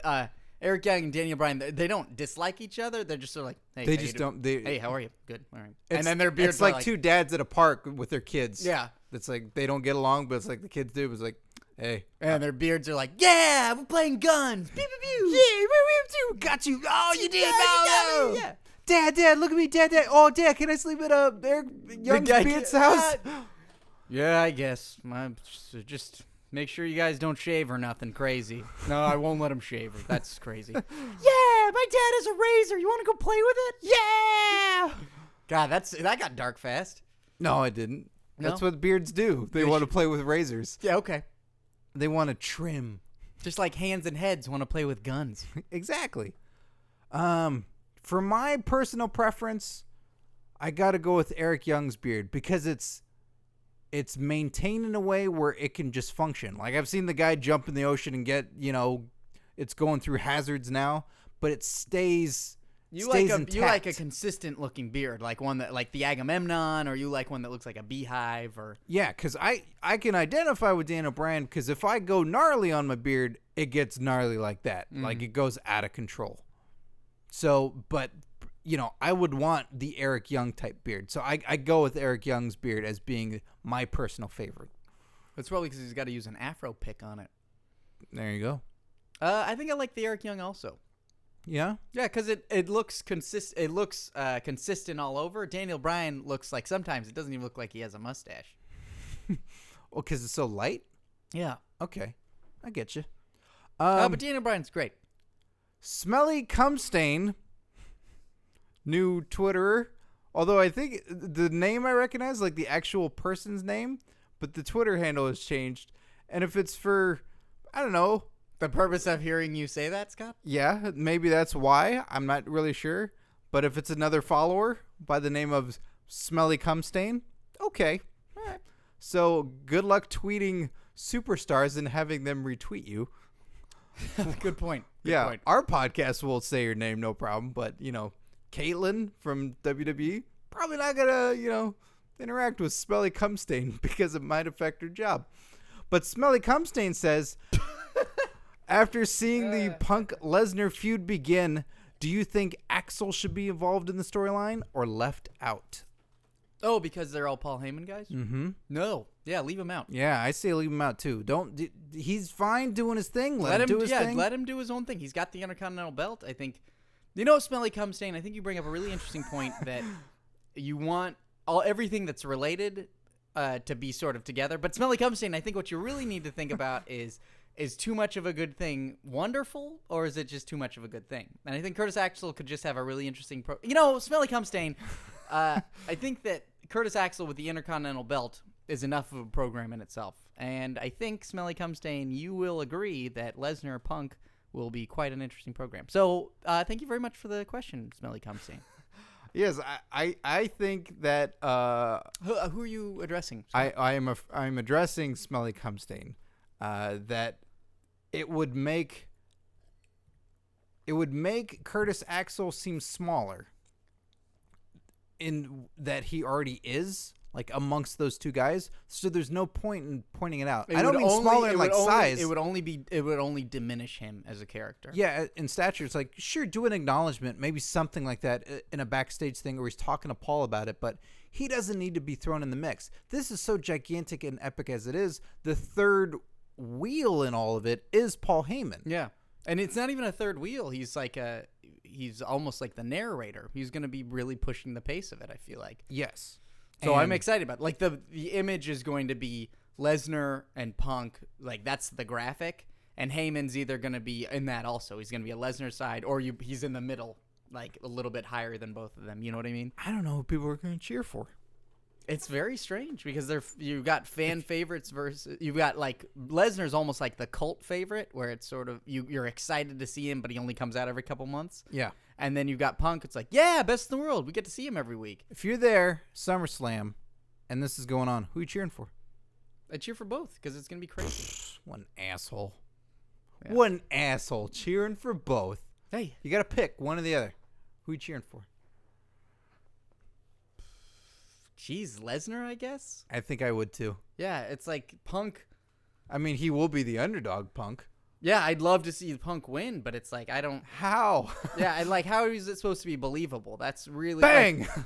Eric Young and Daniel Bryan, they don't dislike each other. They're just sort of like, hey, They just don't. Hey, how are you? Good. All right. And then their beards It's like two dads at a park with their kids. Yeah. It's like they don't get along, but it's like the kids do. It's like, hey. And their beards are like, yeah, we're playing guns. Pew, pew, pew. Yeah, we got you. Oh, you did. No. Yeah. Dad, look at me. Dad. Oh, Dad, can I sleep at Eric Young's beard's house? Yeah, I guess. Just make sure you guys don't shave or nothing crazy. No, I won't let him shave. That's crazy. Yeah, my dad has a razor. You want to go play with it? Yeah. God, that got dark fast. No, I didn't. No? That's what beards do. They want to play with razors. Yeah, okay. They want to trim. Just like hands and heads want to play with guns. Exactly. For my personal preference, I got to go with Eric Young's beard because it's maintained in a way where it can just function. Like I've seen the guy jump in the ocean and get, it's going through hazards now, but it stays intact. You like a consistent looking beard, like one that like the Agamemnon, or you like one that looks like a beehive, or yeah, because I can identify with Daniel Bryan because if I go gnarly on my beard, it gets gnarly like that, like it goes out of control. So, but I would want the Eric Young type beard. So I go with Eric Young's beard as being my personal favorite. It's probably because he's got to use an afro pick on it. There you go. I think I like the Eric Young also. Yeah? Yeah, because it looks consistent all over. Daniel Bryan looks like sometimes it doesn't even look like he has a mustache. Well, because it's so light? Yeah. Okay. I get you. But Daniel Bryan's great. Smelly Cumstain, new Twitterer. Although I think the name I recognize, like the actual person's name, but the Twitter handle has changed. And if it's for, I don't know. The purpose of hearing you say that, Scott? Yeah, maybe that's why. I'm not really sure. But if it's another follower by the name of Smelly Cumstain, okay. All right. So good luck tweeting superstars and having them retweet you. Good point. Good point. Our podcast will say your name, no problem. But, Caitlyn from WWE, probably not going to, interact with Smelly Cumstain because it might affect her job. But Smelly Cumstain says, after seeing the Punk Lesnar feud begin, do you think Axel should be involved in the storyline or left out? Oh, because they're all Paul Heyman guys? Mm-hmm. No. Yeah, leave him out. Yeah, I say leave him out too. He's fine doing his thing. Let him do his thing. Let him do his own thing. He's got the Intercontinental belt. I think, Smelly Cumstain, I think you bring up a really interesting point that you want everything that's related to be sort of together. But Smelly Cumstain, I think what you really need to think about is too much of a good thing wonderful, or is it just too much of a good thing? And I think Curtis Axel could just have a really interesting Smelly Cumstain, I think that Curtis Axel with the Intercontinental belt is enough of a program in itself. And I think, Smelly Cumstain, you will agree that Lesnar Punk will be quite an interesting program. So thank you very much for the question, Smelly Cumstain. Yes, I think that who are you addressing? I'm addressing Smelly Cumstain. That it would make Curtis Axel seem smaller in that he already is, like, amongst those two guys. So there's no point in pointing it out. I don't mean smaller in, like, size. It would only diminish him as a character. Yeah, in stature. It's like, sure, do an acknowledgement, maybe something like that in a backstage thing where he's talking to Paul about it, but he doesn't need to be thrown in the mix. This is so gigantic and epic as it is. The third wheel in all of it is Paul Heyman. Yeah. And it's not even a third wheel. He's almost like the narrator. He's going to be really pushing the pace of it, I feel like. Yes. So I'm excited about it. Like the image is going to be Lesnar and Punk. Like that's the graphic. And Heyman's either going to be in that also. He's going to be a Lesnar side, or he's in the middle, like a little bit higher than both of them. You know what I mean? I don't know who people are going to cheer for. It's very strange because you've got fan favorites versus you've got like Lesnar's almost like the cult favorite where it's sort of you're excited to see him, but he only comes out every couple months. Yeah. And then you've got Punk. It's like, yeah, best in the world. We get to see him every week. If you're there, SummerSlam, and this is going on, who are you cheering for? I cheer for both because it's going to be crazy. One asshole. Yeah. One asshole cheering for both. Hey. You got to pick one or the other. Who are you cheering for? Jeez, Lesnar, I guess? I think I would too. Yeah, it's like Punk. I mean, he will be the underdog, Punk. Yeah, I'd love to see Punk win, but it's like, I don't... How? Yeah, and like, how is it supposed to be believable? That's really... Bang! Like,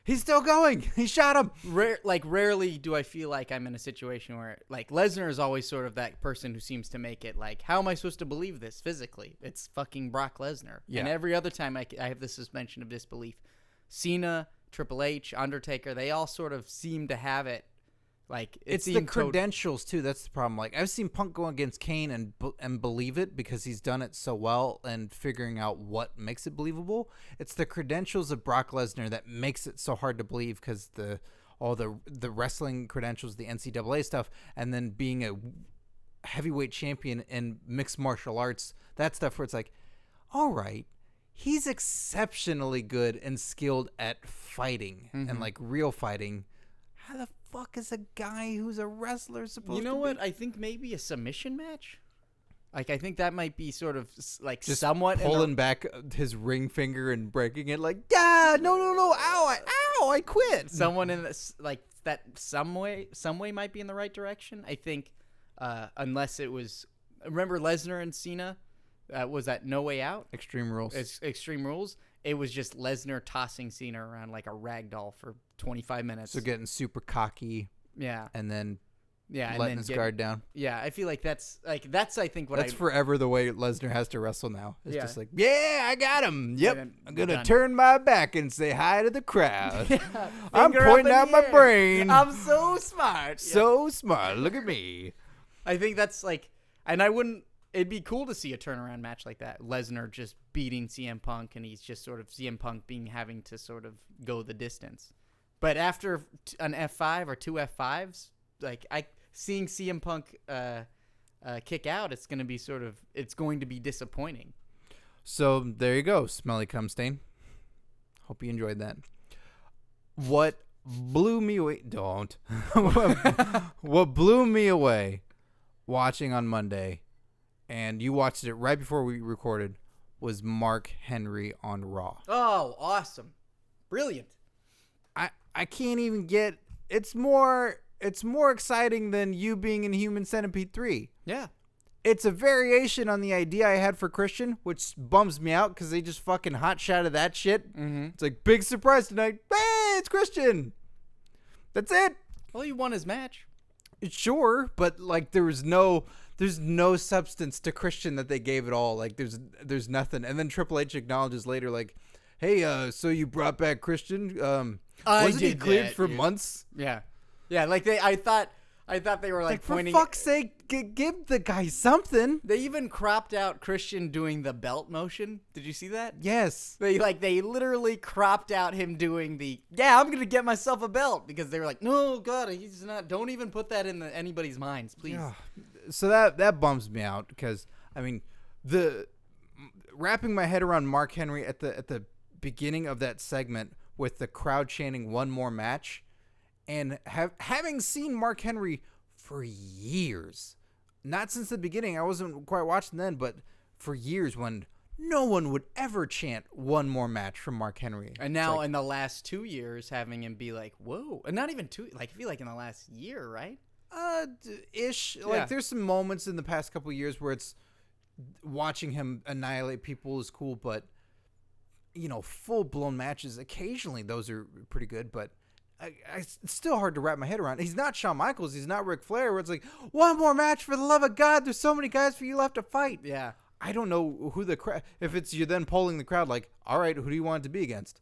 he's still going. He shot him. Rarely do I feel like I'm in a situation where, like, Lesnar is always sort of that person who seems to make it like, how am I supposed to believe this physically? It's fucking Brock Lesnar. Yeah. And every other time I have the suspension of disbelief. Cena, Triple H, Undertaker, they all sort of seem to have it. Like it's the credentials too. That's the problem. Like I've seen Punk go against Kane and believe it because he's done it so well and figuring out what makes it believable. It's the credentials of Brock Lesnar that makes it so hard to believe because all the wrestling credentials, the NCAA stuff, and then being a heavyweight champion in mixed martial arts, that stuff where it's like, all right, he's exceptionally good and skilled at fighting and like real fighting. How the fuck is a guy who's a wrestler supposed to You know be? what? I think maybe a submission match. Like I think that might be sort of like Just somewhat pulling back his ring finger and breaking it. Like, yeah, no, ow, I quit. someone in this like that some way might be in the right direction. I think unless it was remember Lesnar and Cena was that No Way Out? Extreme Rules. It's Extreme Rules. it was just Lesnar tossing Cena around like a rag doll for 25 minutes. So getting super cocky. Yeah. And then Yeah. letting his guard down. Yeah. I feel like that's I think what That's forever the way Lesnar has to wrestle now. It's Yeah. just like, yeah, I got him. Yep. then I'm going to done. turn my back and say hi to the crowd. I'm Finger up pointing in out the my air. brain. I'm so smart. So smart. Look at me. I think that's like, and it'd be cool to see a turnaround match like that. Lesnar just beating CM Punk, and he's just sort of CM Punk having to sort of go the distance. But after an F5 or two F5s, like seeing CM Punk kick out, it's going to be disappointing. So there you go, Smelly Cum Stain. Hope you enjoyed that. What blew me away? Don't. What blew me away watching on Monday, and you watched it right before we recorded, was Mark Henry on Raw. Oh, awesome. Brilliant. I can't even get. It's more exciting than you being in Human Centipede 3. Yeah. It's a variation on the idea I had for Christian, which bums me out because they just fucking hot shotted that shit. Mm-hmm. It's like, big surprise tonight. Hey, it's Christian. That's it. Well, he won his match. Sure, but like there's no substance to Christian that they gave it all. Like there's nothing. And then Triple H acknowledges later, like, hey, so you brought back Christian? Wasn't he cleared for months? Yeah. Yeah, like I thought they were like For pointing. fuck's sake, give the guy something. They even cropped out Christian doing the belt motion. Did you see that? Yes. They literally cropped out him doing I'm gonna get myself a belt, because they were like, no, God, he's not. Don't even put that in anybody's minds, please. Yeah. So that bums me out because I mean the wrapping my head around Mark Henry at the beginning of that segment with the crowd chanting one more match, and having seen Mark Henry for years, not since the beginning, I wasn't quite watching then, but for years when no one would ever chant one more match from Mark Henry. And now in the last 2 years, having him be like, whoa, and not even two, like I feel like in the last year, right? Ish. Yeah. Like there's some moments in the past couple of years where it's watching him annihilate people is cool, but full blown matches occasionally those are pretty good, but it's still hard to wrap my head around. He's not Shawn Michaels, he's not Ric Flair, where it's like, one more match for the love of God. There's so many guys for you left to fight. Yeah. I don't know who the crowd. If it's you're then polling the crowd, like, all right, who do you want it to be against?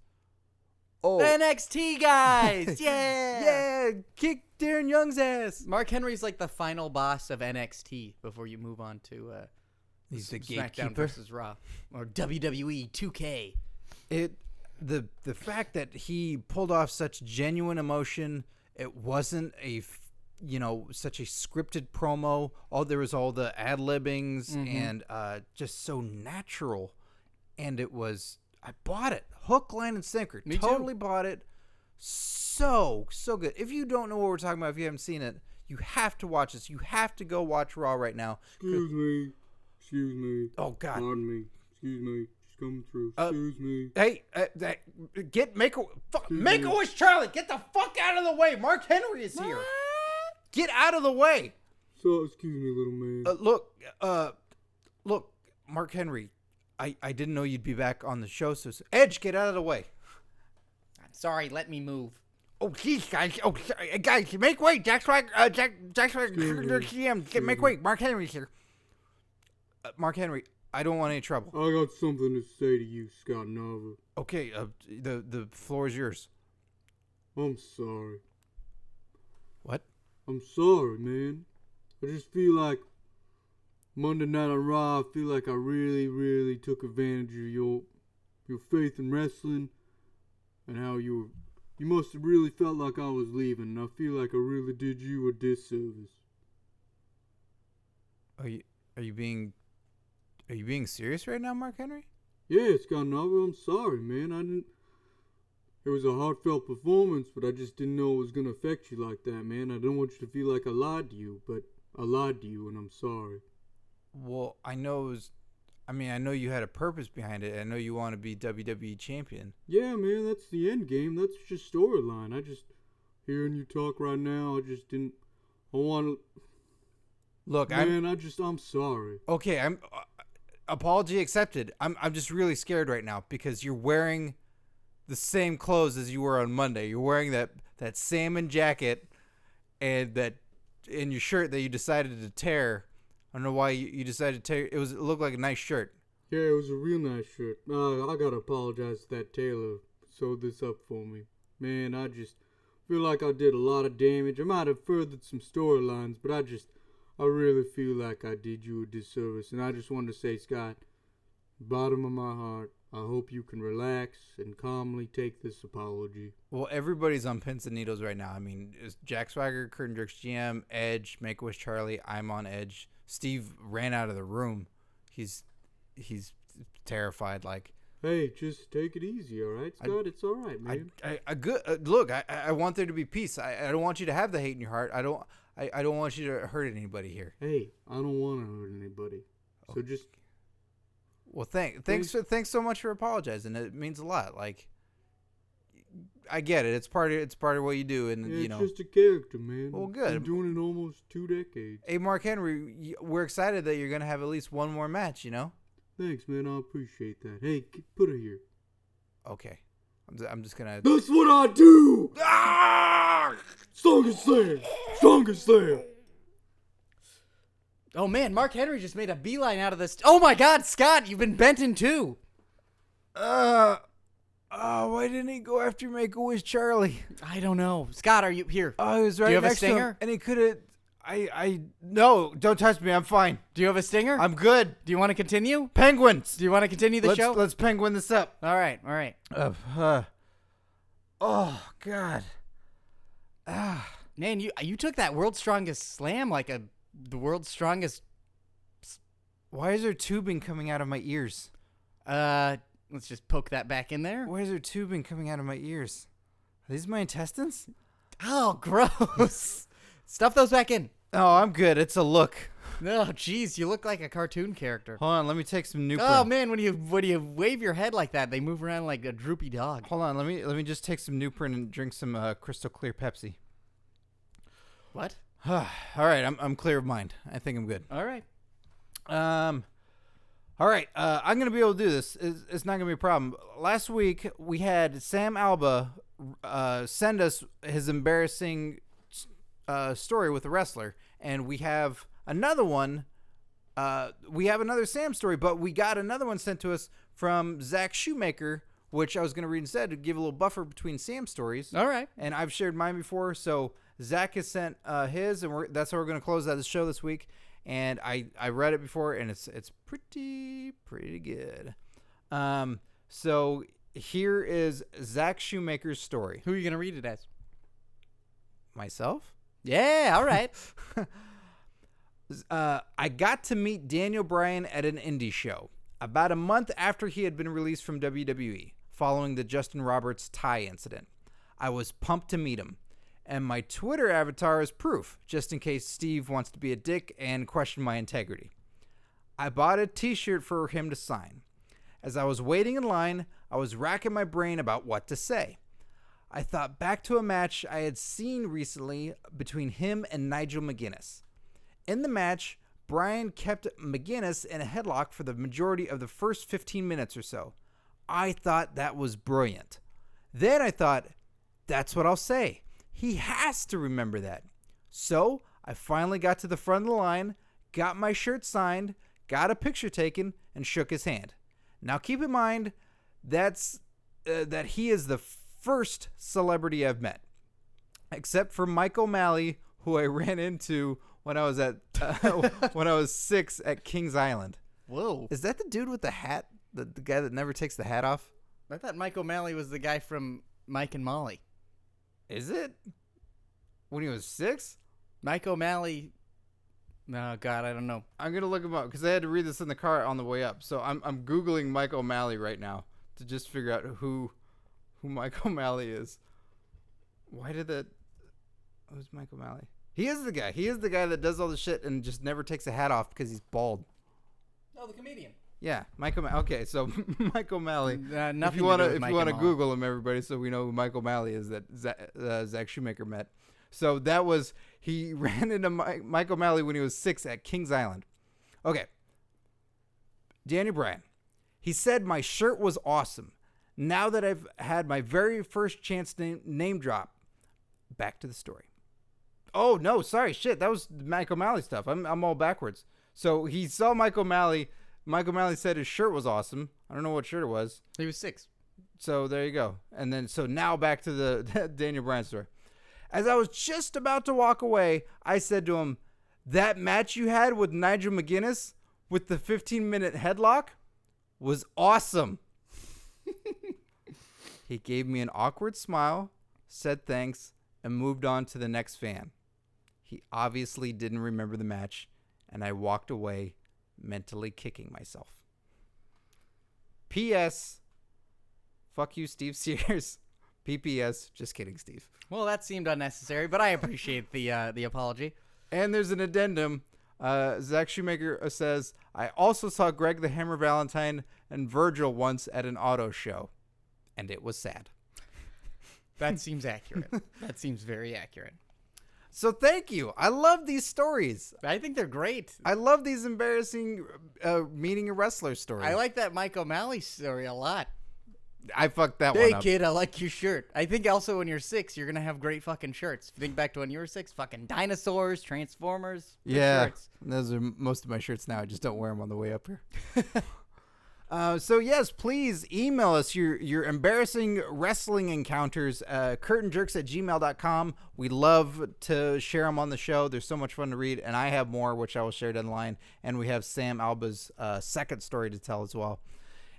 Oh, NXT guys, yeah, yeah, kick Darren Young's ass. Mark Henry's like the final boss of NXT before you move on to He's the SmackDown gatekeeper. versus Raw or WWE 2K. The fact that he pulled off such genuine emotion, it wasn't such a scripted promo. There was all the ad-libbings and just so natural, and I bought it hook, line, and sinker. Me totally too. bought it. So good. If you don't know what we're talking about, if you haven't seen it, you have to watch this. You have to go watch Raw right now. Excuse me. Oh God. Pardon me. Excuse me. Just coming through. Excuse me. Hey, make a wish, Charlie. Get the fuck out of the way. Mark Henry is here. Get out of the way. So, excuse me, little man. Look, Mark Henry. I didn't know you'd be back on the show. So Edge, get out of the way. I'm sorry, let me move. Oh, geez, guys. Oh, guys, make way. Jack Swagger, GM, make way. Mark Henry's here. Mark Henry, I don't want any trouble. I got something to say to you, Scott Nova. Okay, the floor is yours. I'm sorry. What? I'm sorry, man. I just feel like Monday Night on Raw, I feel like I really, really took advantage of your faith in wrestling and how you must have really felt like I was leaving, and I feel like I really did you a disservice. Are you being serious right now, Mark Henry? Yeah, Scott Nova, I'm sorry, man. It was a heartfelt performance, but I just didn't know it was going to affect you like that, man. I don't want you to feel like I lied to you, but I lied to you, and I'm sorry. Well, I know you had a purpose behind it. I know you want to be WWE champion. Yeah, man, that's the end game. That's just storyline. Hearing you talk right now, I want to... Look, man, I'm sorry. Okay, apology accepted. I'm just really scared right now because you're wearing the same clothes as you were on Monday. You're wearing that salmon jacket and that in your shirt that you decided to tear. I don't know why you decided to tear. It looked like a nice shirt. Yeah, it was a real nice shirt. I gotta apologize to that tailor who sewed this up for me. Man, I just feel like I did a lot of damage. I might have furthered some storylines, but I really feel like I did you a disservice. And I just wanted to say, Scott, bottom of my heart, I hope you can relax and calmly take this apology. Well, everybody's on pins and needles right now. I mean, it's Jack Swagger, Curtin Jerks GM, Edge, Make-A-Wish Charlie, I'm on Edge. Steve ran out of the room. He's terrified. Like, hey, just take it easy, all right, Scott? It's all right, man. Look. I want there to be peace. I don't want you to have the hate in your heart. I don't want you to hurt anybody here. Hey, I don't want to hurt anybody. So just. Well, thanks so much for apologizing. It means a lot. Like, I get it. It's part of what you do, and yeah, you know. It's just a character, man. Well, good. I'm doing it almost 2 decades. Hey, Mark Henry, we're excited that you're gonna have at least one more match. You know. Thanks, man. I appreciate that. Hey, put her here. Okay. I'm just gonna. That's what I do. Ah! Strongest Slam. Strongest Slam. Oh man, Mark Henry just made a beeline out of this. Oh my God, Scott, you've been bent in two. Why didn't he go after Make-A-Wish Charlie? I don't know. Scott, are you here? Oh, he was right Do you have a next to him, stinger? and he could have. No, don't touch me. I'm fine. Do you have a stinger? I'm good. Do you want to continue? Penguins. Do you want to continue the show? Let's penguin this up. All right. Oh God. Man, you took that world's strongest slam like the world's strongest. Why is there tubing coming out of my ears? Let's just poke that back in there. Why is there tubing coming out of my ears? Are these my intestines? Oh, gross. Stuff those back in. Oh, I'm good. It's a look. Oh, jeez, you look like a cartoon character. Hold on, let me take some Nuprin. Oh man, when you wave your head like that, they move around like a droopy dog. Hold on, let me just take some Nuprin and drink some crystal clear Pepsi. What? All right, I'm clear of mind. I think I'm good. All right. All right, I'm gonna be able to do this. It's not gonna be a problem. Last week we had Sam Alba send us his embarrassing story with a wrestler, and we have another one. We have another Sam story, but we got another one sent to us from Zach Shoemaker, which I was going to read instead to give a little buffer between Sam stories. All right. And I've shared mine before, so Zach has sent his, and that's how we're going to close out the show this week. And I read it before, and it's pretty good. So here is Zach Shoemaker's story. Who are you going to read it as? Myself? Yeah, all right. I got to meet Daniel Bryan at an indie show about a month after he had been released from WWE following the Justin Roberts tie incident. I was pumped to meet him, and my Twitter avatar is proof, just in case Steve wants to be a dick and question my integrity. I bought a t-shirt for him to sign. As I was waiting in line, I was racking my brain about what to say. I thought back to a match I had seen recently between him and Nigel McGuinness. In the match, Bryan kept McGuinness in a headlock for the majority of the first 15 minutes or so. I thought that was brilliant. Then I thought, that's what I'll say. He has to remember that. So I finally got to the front of the line, got my shirt signed, got a picture taken, and shook his hand. Now keep in mind that he is the first celebrity I've met, except for Mike O'Malley, who I ran into when I was 6 at Kings Island. Whoa. Is that the dude with the hat? The guy that never takes the hat off? I thought Mike O'Malley was the guy from Mike and Molly. Is it? When he was 6? Mike O'Malley. No, God, I don't know. I'm gonna look him up because I had to read this in the car on the way up. So I'm googling Mike O'Malley right now to just figure out who Mike O'Malley is. Why did that? Who's Mike O'Malley? He is the guy. He is the guy that does all the shit and just never takes a hat off because he's bald. Oh, the comedian. Yeah, Mike O'Malley. Okay, so Mike O'Malley. Nothing if you want to to Google him, everybody, so we know who Mike O'Malley is that Zach Shoemaker met. So that was he ran into Mike O'Malley when he was 6 at Kings Island. Okay. Daniel Bryan. He said my shirt was awesome. Now that I've had my very first chance to name drop. Back to the story. Oh, no, sorry, shit. That was Mike O'Malley stuff. I'm all backwards. So he saw Mike O'Malley. Mike O'Malley said his shirt was awesome. I don't know what shirt it was. He was 6. So there you go. And then, so now back to the Daniel Bryan story. As I was just about to walk away, I said to him, that match you had with Nigel McGuinness with the 15-minute headlock was awesome. He gave me an awkward smile, said thanks, and moved on to the next fan. He obviously didn't remember the match, and I walked away mentally kicking myself. P.S. Fuck you, Steve Sears. P.P.S. Just kidding, Steve. Well, that seemed unnecessary, but I appreciate the apology. And there's an addendum. Zach Shoemaker says, I also saw Greg the Hammer Valentine and Virgil once at an auto show, and it was sad. That seems accurate. That seems very accurate. So thank you. I love these stories. I think they're great. I love these embarrassing meeting a wrestler stories. I like that Mike O'Malley story a lot. I fucked that one Hey, up. kid, I like your shirt. I think also when you're 6, you're going to have great fucking shirts. Think back to when you were 6, fucking dinosaurs, Transformers. Good Yeah, shirts. those are most of my shirts now. I just don't wear them on the way up here. So yes, please email us your embarrassing wrestling encounters, curtainjerks@gmail.com. We love to share them on the show. They're so much fun to read, and I have more, which I will share down the line. And we have Sam Alba's second story to tell as well.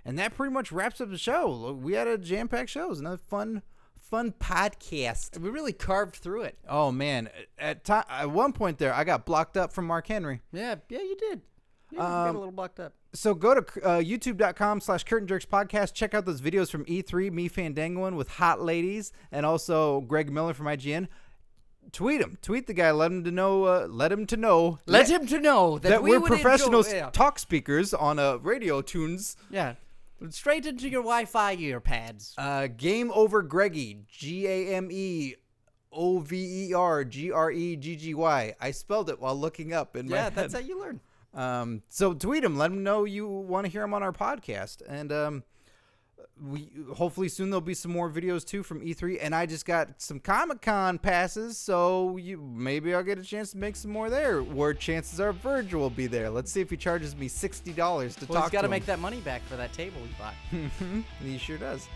And that pretty much wraps up the show. We had a jam-packed show. It was another fun podcast. We really carved through it. Oh man, at one point there, I got blocked up from Mark Henry. Yeah, you did. Yeah, you got a little blocked up. So go to youtube.com/curtainjerkspodcast. Check out those videos from E3, me Fandangoing with hot ladies, and also Greg Miller from IGN. Tweet him. Tweet the guy. Let him to know that we we're would professional enjoy, yeah. talk speakers on Radio Tunes. Yeah. Straight into your Wi-Fi ear pads. Game Over Greggy. GameOverGreggy. I spelled it while looking up in my head. That's how you learn. So tweet him. Let him know you want to hear him on our podcast. And we hopefully soon there'll be some more videos too from E3. And I just got some Comic-Con passes, so maybe I'll get a chance to make some more there. Where chances are Virgil will be there. Let's see if he charges me $60 to talk to him. He's got to make that money back for that table he bought. He sure does.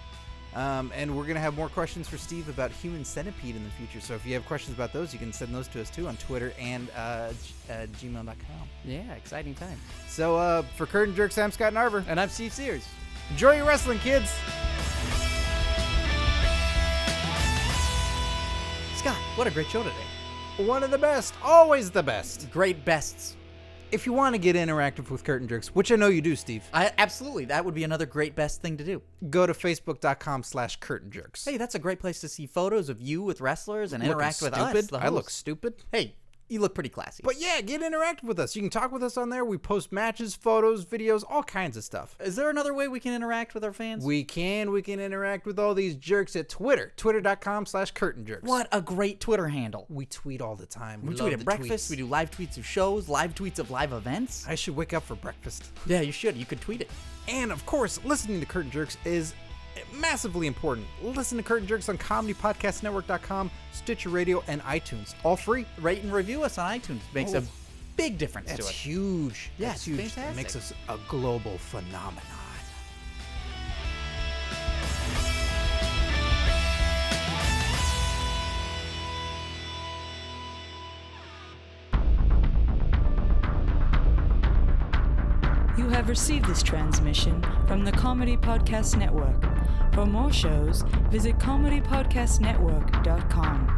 And we're going to have more questions for Steve about Human Centipede in the future. So if you have questions about those, you can send those to us too on Twitter and gmail.com. Yeah, exciting time. So for Curtain Jerks, I'm Scott Narver. And I'm Steve Sears. Enjoy your wrestling, kids. Scott, what a great show today. One of the best. Always the best. Great bests. If you want to get interactive with Curtain Jerks, which I know you do, Steve. Absolutely. That would be another great best thing to do. Go to facebook.com/Curtain Jerks. Hey, that's a great place to see photos of you with wrestlers and interact with us. I look stupid. Hey, you look pretty classy. But yeah, get interactive with us. You can talk with us on there. We post matches, photos, videos, all kinds of stuff. Is there another way we can interact with our fans? We can interact with all these jerks at Twitter. Twitter.com/Curtain Jerks. What a great Twitter handle. We tweet all the time. We tweet at breakfast. We do live tweets of shows, live tweets of live events. I should wake up for breakfast. Yeah, you should. You could tweet it. And of course, listening to Curtain Jerks is massively important. Listen to Curtain Jerks on comedypodcastnetwork.com, Stitcher Radio, and iTunes. All free. Rate and review us on iTunes. Makes a big difference to us. That's huge. Yeah, that's huge. fantastic. It makes us a global phenomenon. You have received this transmission from the Comedy Podcast Network. For more shows, visit comedypodcastnetwork.com.